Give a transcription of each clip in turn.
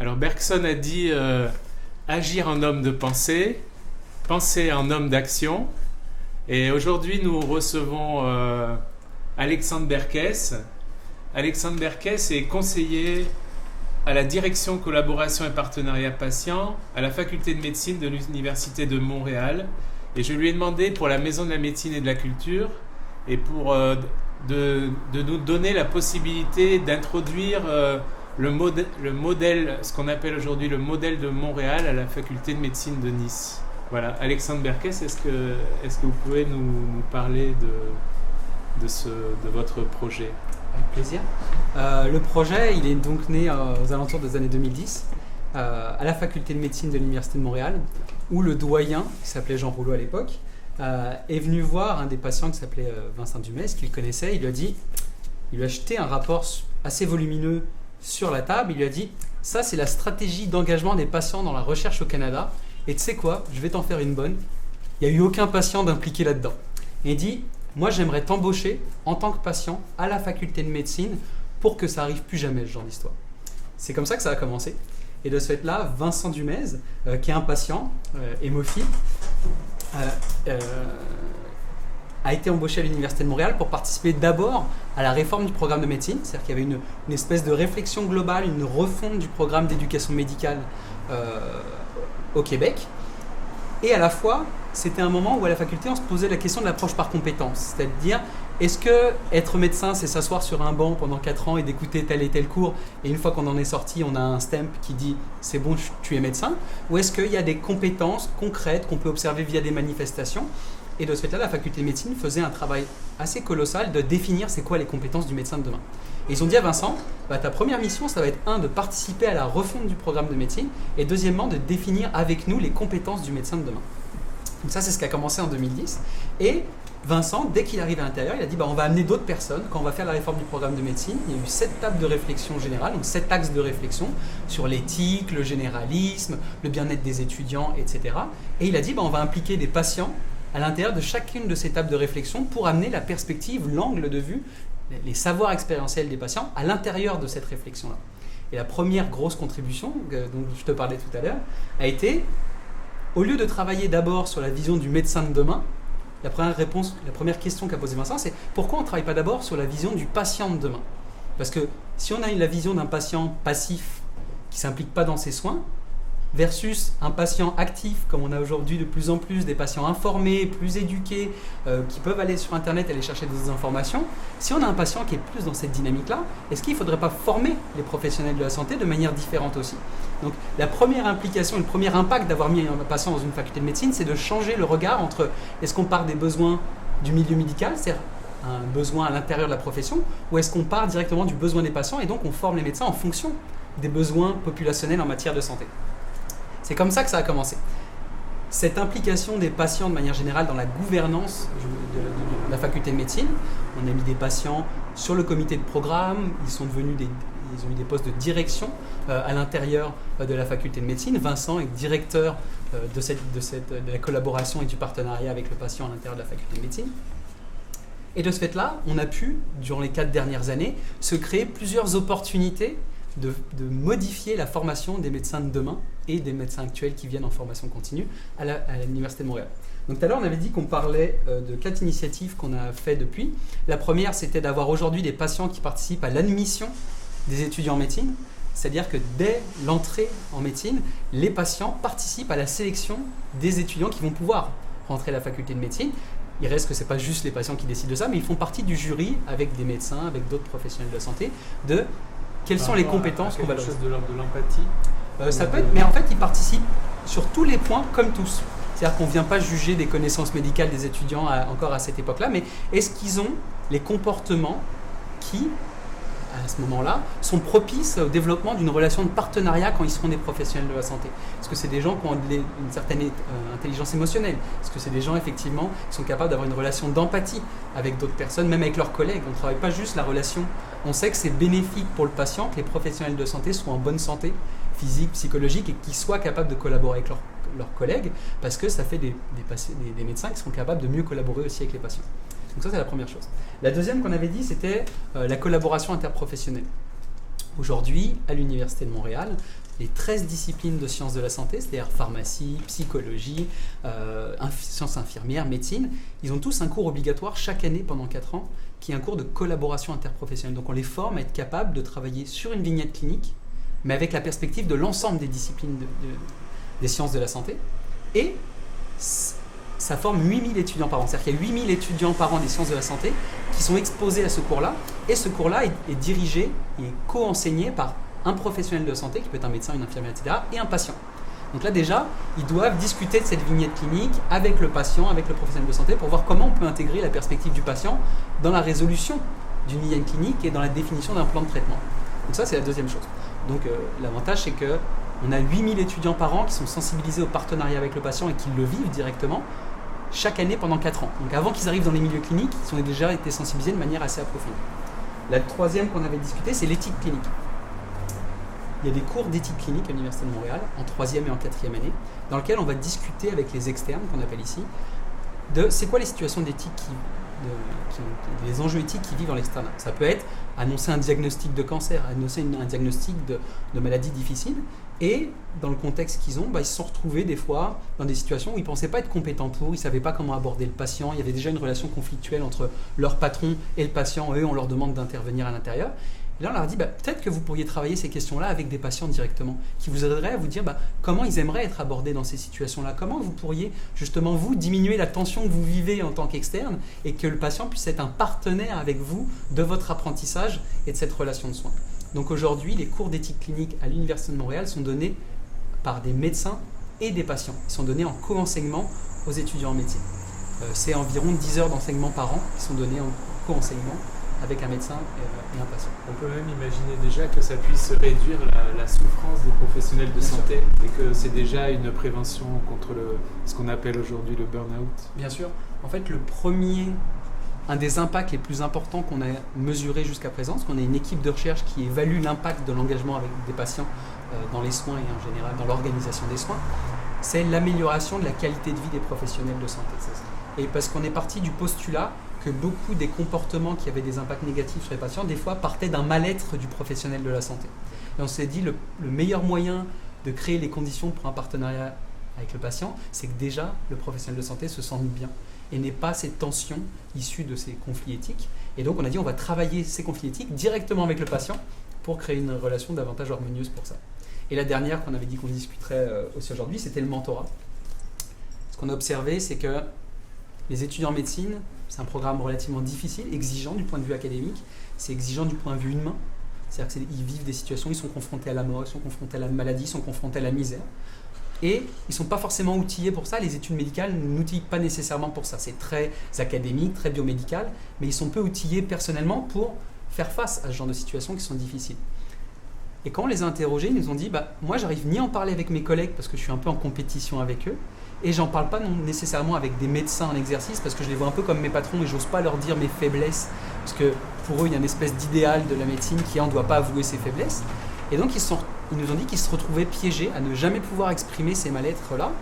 Alors Bergson a dit agir en homme de pensée, penser en homme d'action. Et aujourd'hui, nous recevons Alexandre Berkès. Alexandre Berkès est conseiller à la direction collaboration et partenariat patient à la faculté de médecine de l'Université de Montréal. Et je lui ai demandé pour la Maison de la médecine et de la culture et pour de nous donner la possibilité d'introduire le modèle, ce qu'on appelle aujourd'hui le modèle de Montréal à la faculté de médecine de Nice. Voilà, Alexandre Berkès, est-ce que vous pouvez nous parler de votre projet ? Avec plaisir. Le projet, il est donc né aux alentours des années 2010 à la faculté de médecine de l'Université de Montréal, où le doyen, qui s'appelait Jean Rouleau à l'époque, est venu voir un des patients qui s'appelait Vincent Dumès, qu'il connaissait. Il lui a jeté un rapport assez volumineux sur la table. Il lui a dit « Ça, c'est la stratégie d'engagement des patients dans la recherche au Canada. Et tu sais quoi, je vais t'en faire une bonne. Il n'y a eu aucun patient d'impliqué là-dedans. » Et il dit « Moi, j'aimerais t'embaucher en tant que patient à la faculté de médecine pour que ça arrive plus jamais, ce genre d'histoire. » C'est comme ça que ça a commencé. Et de ce fait-là, Vincent Dumès, qui est un patient hémophile, a été embauché à l'Université de Montréal pour participer d'abord à la réforme du programme de médecine. C'est-à-dire qu'il y avait une espèce de réflexion globale, une refonte du programme d'éducation médicale au Québec. Et à la fois, c'était un moment où à la faculté, on se posait la question de l'approche par compétence. C'est-à-dire, est-ce que être médecin, c'est s'asseoir sur un banc pendant 4 ans et d'écouter tel et tel cours, et une fois qu'on en est sorti, on a un stamp qui dit « c'est bon, tu es médecin » ou est-ce qu'il y a des compétences concrètes qu'on peut observer via des manifestations? Et de ce fait-là, la faculté de médecine faisait un travail assez colossal de définir c'est quoi les compétences du médecin de demain. Et ils ont dit à Vincent, ta première mission, ça va être de participer à la refonte du programme de médecine, et deuxièmement, de définir avec nous les compétences du médecin de demain. Donc ça, c'est ce qui a commencé en 2010. Et Vincent, dès qu'il arrive à l'intérieur, il a dit on va amener d'autres personnes. Quand on va faire la réforme du programme de médecine, il y a eu 7 tables de réflexion générale, donc 7 axes de réflexion sur l'éthique, le généralisme, le bien-être des étudiants, etc. Et il a dit on va impliquer des patients à l'intérieur de chacune de ces tables de réflexion pour amener la perspective, l'angle de vue, les savoirs expérientiels des patients à l'intérieur de cette réflexion-là. Et la première grosse contribution, dont je te parlais tout à l'heure, a été, au lieu de travailler d'abord sur la vision du médecin de demain, la première question qu'a posée Vincent, c'est pourquoi on ne travaille pas d'abord sur la vision du patient de demain? Parce que si on a la vision d'un patient passif qui ne s'implique pas dans ses soins, versus un patient actif, comme on a aujourd'hui de plus en plus, des patients informés, plus éduqués, qui peuvent aller sur Internet et aller chercher des informations. Si on a un patient qui est plus dans cette dynamique-là, est-ce qu'il ne faudrait pas former les professionnels de la santé de manière différente aussi? Donc la première implication, le premier impact d'avoir mis un patient dans une faculté de médecine, c'est de changer le regard entre est-ce qu'on part des besoins du milieu médical, c'est-à-dire un besoin à l'intérieur de la profession, ou est-ce qu'on part directement du besoin des patients et donc on forme les médecins en fonction des besoins populationnels en matière de santé. C'est comme ça que ça a commencé. Cette implication des patients de manière générale dans la gouvernance de la faculté de médecine, on a mis des patients sur le comité de programme, ils ont eu des postes de direction à l'intérieur de la faculté de médecine. Vincent est directeur de la collaboration et du partenariat avec le patient à l'intérieur de la faculté de médecine. Et de ce fait-là, on a pu, durant les 4 dernières années, se créer plusieurs opportunités de modifier la formation des médecins de demain et des médecins actuels qui viennent en formation continue à l'Université de Montréal. Donc tout à l'heure, on avait dit qu'on parlait de 4 initiatives qu'on a fait depuis. La première, c'était d'avoir aujourd'hui des patients qui participent à l'admission des étudiants en médecine. C'est-à-dire que dès l'entrée en médecine, les patients participent à la sélection des étudiants qui vont pouvoir rentrer à la faculté de médecine. Il reste que ce n'est pas juste les patients qui décident de ça, mais ils font partie du jury avec des médecins, avec d'autres professionnels de la santé, de quelles sont les compétences qu'on va leur... Quelque chose de l'ordre de l'empathie ça peut être, mais en fait, ils participent sur tous les points, comme tous. C'est-à-dire qu'on ne vient pas juger des connaissances médicales des étudiants encore à cette époque-là, mais est-ce qu'ils ont les comportements qui, à ce moment-là, sont propices au développement d'une relation de partenariat quand ils seront des professionnels de la santé? Est-ce que c'est des gens qui ont une certaine intelligence émotionnelle? Est-ce que c'est des gens, effectivement, qui sont capables d'avoir une relation d'empathie avec d'autres personnes, même avec leurs collègues? On ne travaille pas juste la relation. On sait que c'est bénéfique pour le patient que les professionnels de santé soient en bonne santé physique, psychologique, et qu'ils soient capables de collaborer avec leurs collègues, parce que ça fait des médecins qui seront capables de mieux collaborer aussi avec les patients. Donc ça, c'est la première chose. La deuxième qu'on avait dit, c'était la collaboration interprofessionnelle. Aujourd'hui, à l'Université de Montréal, les 13 disciplines de sciences de la santé, c'est-à-dire pharmacie, psychologie, sciences infirmières, médecine. Ils ont tous un cours obligatoire chaque année pendant 4 ans, qui est un cours de collaboration interprofessionnelle. Donc on les forme à être capables de travailler sur une vignette clinique, mais avec la perspective de l'ensemble des disciplines des sciences de la santé. Et ça forme 8000 étudiants par an. C'est-à-dire qu'il y a 8000 étudiants par an des sciences de la santé qui sont exposés à ce cours-là. Et ce cours-là est dirigé et co-enseigné par un professionnel de santé, qui peut être un médecin, une infirmière, etc., et un patient. Donc là déjà, ils doivent discuter de cette vignette clinique avec le patient, avec le professionnel de santé, pour voir comment on peut intégrer la perspective du patient dans la résolution d'une vignette clinique et dans la définition d'un plan de traitement. Donc ça, c'est la deuxième chose. Donc l'avantage, c'est qu'on a 8000 étudiants par an qui sont sensibilisés au partenariat avec le patient et qui le vivent directement chaque année pendant 4 ans. Donc avant qu'ils arrivent dans les milieux cliniques, ils ont déjà été sensibilisés de manière assez approfondie. La troisième qu'on avait discuté, c'est l'éthique clinique. Il y a des cours d'éthique clinique à l'Université de Montréal, en 3e et en 4e année, dans lesquels on va discuter avec les externes, qu'on appelle ici, de c'est quoi les situations d'éthique, les enjeux éthiques qui vivent dans l'externat. Ça peut être annoncer un diagnostic de cancer, annoncer un diagnostic de maladie difficile, et dans le contexte qu'ils ont, ils se sont retrouvés des fois dans des situations où ils ne pensaient pas être compétents pour, ils ne savaient pas comment aborder le patient, il y avait déjà une relation conflictuelle entre leur patron et le patient, eux on leur demande d'intervenir à l'intérieur. Et là, on leur a dit, peut-être que vous pourriez travailler ces questions-là avec des patients directement, qui vous aideraient à vous dire comment ils aimeraient être abordés dans ces situations-là, comment vous pourriez justement, vous, diminuer la tension que vous vivez en tant qu'externe et que le patient puisse être un partenaire avec vous de votre apprentissage et de cette relation de soins. Donc aujourd'hui, les cours d'éthique clinique à l'Université de Montréal sont donnés par des médecins et des patients. Ils sont donnés en co-enseignement aux étudiants en médecine. C'est environ 10 heures d'enseignement par an qui sont données en co-enseignement avec un médecin et un patient. On peut même imaginer déjà que ça puisse réduire la souffrance des professionnels de santé et que c'est déjà une prévention contre ce qu'on appelle aujourd'hui le burn-out. Bien sûr. En fait, un des impacts les plus importants qu'on a mesuré jusqu'à présent, parce qu'on a une équipe de recherche qui évalue l'impact de l'engagement avec des patients dans les soins et en général dans l'organisation des soins, c'est l'amélioration de la qualité de vie des professionnels de santé. Et parce qu'on est parti du postulat que beaucoup des comportements qui avaient des impacts négatifs sur les patients, des fois, partaient d'un mal-être du professionnel de la santé. Et on s'est dit, le meilleur moyen de créer les conditions pour un partenariat avec le patient, c'est que déjà, le professionnel de santé se sente bien et n'ait pas ces tensions issues de ces conflits éthiques. Et donc, on a dit, on va travailler ces conflits éthiques directement avec le patient pour créer une relation davantage harmonieuse pour ça. Et la dernière qu'on avait dit qu'on discuterait aussi aujourd'hui, c'était le mentorat. Ce qu'on a observé, c'est que les étudiants en médecine, c'est un programme relativement difficile, exigeant du point de vue académique, c'est exigeant du point de vue humain. C'est-à-dire qu'ils vivent des situations, ils sont confrontés à la mort, ils sont confrontés à la maladie, ils sont confrontés à la misère. Et ils ne sont pas forcément outillés pour ça, les études médicales n'outillent pas nécessairement pour ça. C'est très académique, très biomédical, mais ils sont peu outillés personnellement pour faire face à ce genre de situations qui sont difficiles. Et quand on les a interrogés, ils nous ont dit moi, j'arrive ni à en parler avec mes collègues parce que je suis un peu en compétition avec eux, et j'en parle pas nécessairement avec des médecins en exercice parce que je les vois un peu comme mes patrons et j'ose pas leur dire mes faiblesses parce que pour eux, il y a une espèce d'idéal de la médecine qui on ne doit pas avouer ses faiblesses. Et donc, ils nous ont dit qu'ils se retrouvaient piégés à ne jamais pouvoir exprimer ces mal-être-là.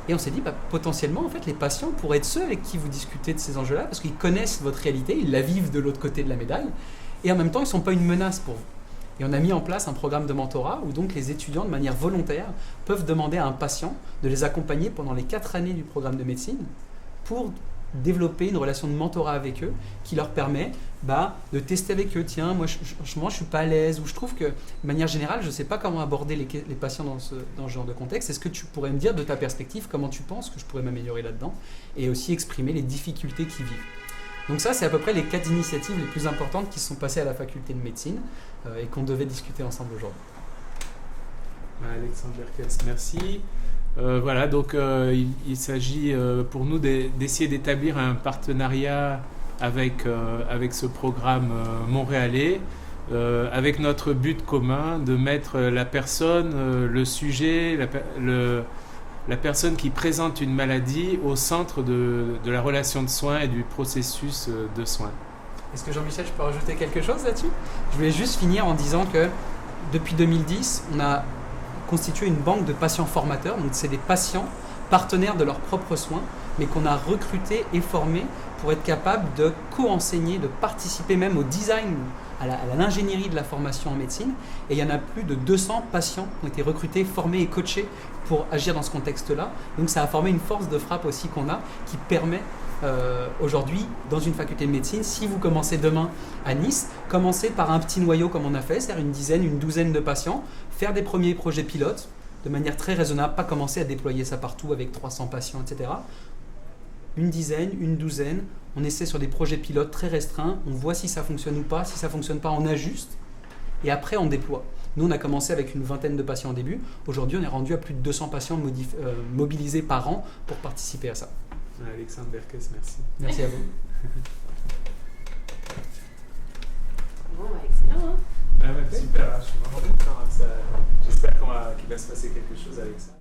Et on s'est dit, potentiellement, en fait, les patients pourraient être ceux avec qui vous discutez de ces enjeux-là parce qu'ils connaissent votre réalité, ils la vivent de l'autre côté de la médaille et en même temps, ils ne sont pas une menace pour vous. Et on a mis en place un programme de mentorat où donc les étudiants, de manière volontaire, peuvent demander à un patient de les accompagner pendant les 4 années du programme de médecine pour développer une relation de mentorat avec eux qui leur permet de tester avec eux. Tiens, moi, franchement, je ne suis pas à l'aise, ou je trouve que, de manière générale, je ne sais pas comment aborder les patients dans ce genre de contexte. Est-ce que tu pourrais me dire, de ta perspective, comment tu penses que je pourrais m'améliorer là-dedans et aussi exprimer les difficultés qu'ils vivent. Donc ça, c'est à peu près les 4 initiatives les plus importantes qui se sont passées à la faculté de médecine et qu'on devait discuter ensemble aujourd'hui. Alexandre Berkes, merci. Voilà, donc il s'agit pour nous d'essayer d'établir un partenariat avec ce programme montréalais, avec notre but commun de mettre la personne, le sujet, la personne qui présente une maladie au centre de la relation de soins et du processus de soins. Est-ce que Jean-Michel, je peux rajouter quelque chose là-dessus ? Je voulais juste finir en disant que depuis 2010, on a constitué une banque de patients formateurs. Donc c'est des patients partenaires de leurs propres soins, mais qu'on a recrutés et formés pour être capables de co-enseigner, de participer même au design à l'ingénierie de la formation en médecine. Et il y en a plus de 200 patients qui ont été recrutés, formés et coachés pour agir dans ce contexte-là. Donc ça a formé une force de frappe aussi qu'on a, qui permet aujourd'hui, dans une faculté de médecine, si vous commencez demain à Nice, commencez par un petit noyau comme on a fait, c'est-à-dire une dizaine, une douzaine de patients, faire des premiers projets pilotes de manière très raisonnable, pas commencer à déployer ça partout avec 300 patients, etc. Une dizaine, une douzaine, on essaie sur des projets pilotes très restreints, on voit si ça fonctionne ou pas, si ça fonctionne pas, on ajuste et après on déploie. Nous, on a commencé avec une vingtaine de patients au début. Aujourd'hui, on est rendu à plus de 200 patients mobilisés par an pour participer à ça. Alexandre Berkes, merci. Merci à vous. Bon, excellent, hein? Super, je suis vraiment content. J'espère qu'il va se passer quelque chose avec ça.